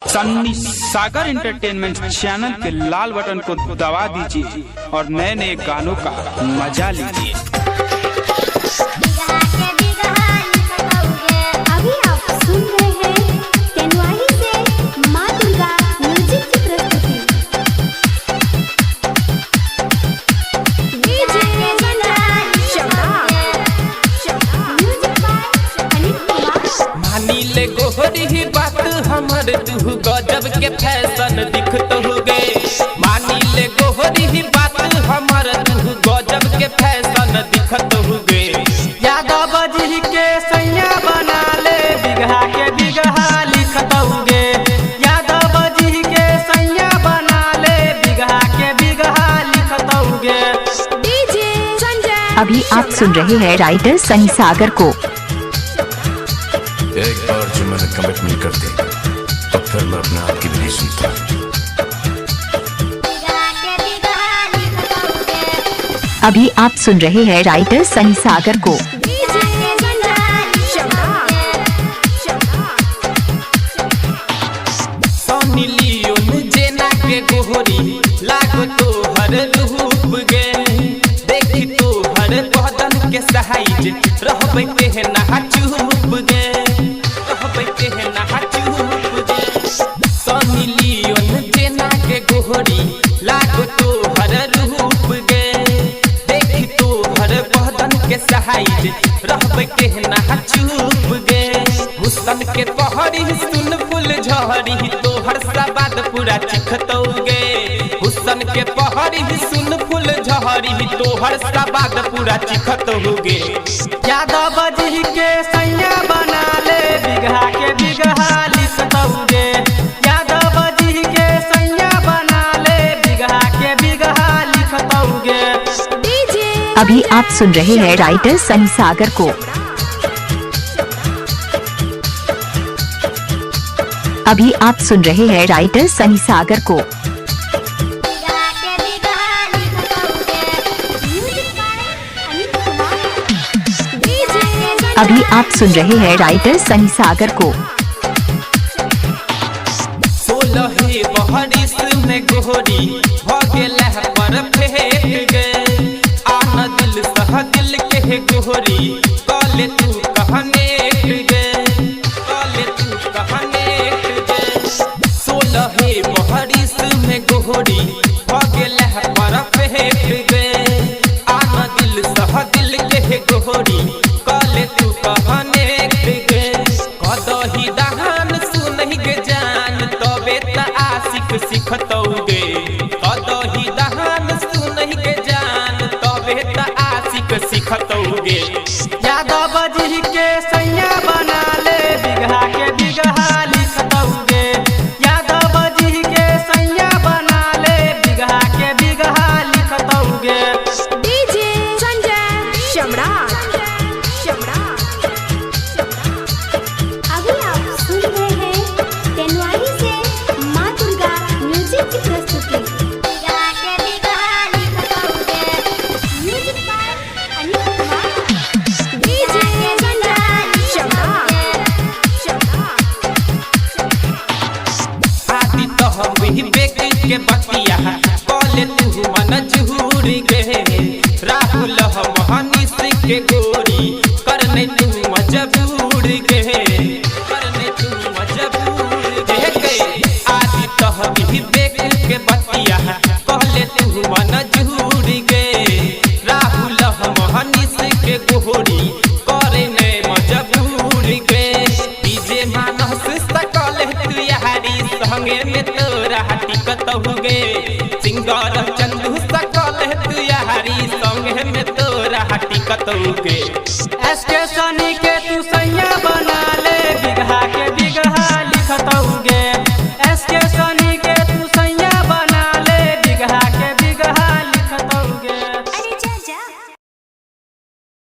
सन्नी सागर entertainment channel के लाल button को दबा दीजिए और नए नए गानों का मजा लीजिए। अभी आप सुन रहे हैं तेनवाही से माँ दुर्गा म्यूजिक की प्रस्तुति। मानी ले गोहरी ही बात हमर तू गजब के फैशन दिखत हो गे। मानी ले गोहरी ही बात हमर तू गजब के फैशन दिखत हो गे। यादव जी के सैया बना ले बिगहा के बिगहा लिखत होगे। यादव जी के सैया बना ले बिगहा के बिगहा लिखत होगे। अभी आप सुन रहे हैं राइटर सनी सागर को। एक बार जो मैंने कमिटमेंट कर दी तो फिर मैं अपने आप की भी नहीं सुनता। अभी आप सुन रहे हैं राइटर सनी सागर को। सोनी लियोन जेना के गोहरी लागो तो हर रूप गे। देखी तो हर बदन के साइज रहबै के नहा चुप गे। सोनी लियोन जेना के गोहरी लागो तो हर रूप गे। देखी तो हर बदन के साइज रहबै के नहा चुप गे। हुसन के पहरी सुन फूल झहरी तो हर सबाद पूरा चिखतौगे। हुसन के पहरी सुन फूल झहरी तो हर सबाद पूरा चिखतौगे। यादव जी के सैया बना ले बिगहा के बिगहा लिखत होगे। यादव जी के सैया बना ले बिगहा के बिगहा लिखत होगे। अभी आप सुन रहे हैं राइटर सनी सागर को। अभी आप सुन रहे हैं राइटर सनी सागर को। अभी आप सुन रहे हैं राइटर सनी सागर को। 16 बहरिस में गोहरी भगेल पर फेंक गे। आन दिल सह दिल के गोहरी कले तू कहने गे। कले तू कहने गे। 16 बहरिस में गोहरी भगेल पर फेंक गे। आन दिल सह दिल के गोहरी कले तू कहने गे। कदही दहान सुनहि गे जान तबे त आशिक सिखतौगे। कदही दहान सुनहि गे जान तबे त आशिक सिखतौगे। यादव जी के सैया बना ले बिगहा के बिगहा लिखत होगे। यादव जी के सैया बना ले बिगहा के बिगहा लिखत होगे। अभी आप सुन रहे हैं तेनवाही से माँ दुर्गा म्यूजिक की प्रस्तुति। म्यूजिक बाय अनिल आदि तो हम भी बेटी के बतिया कले तू मन झूर गे। राहुल हम हनीस के गोरी करने तू मजबूर गे। करने तू मजबूर गे। आदि तो हम भी बेटी के बतिया कले तू मन झूर गे। राहुल हम हनीस के गोरी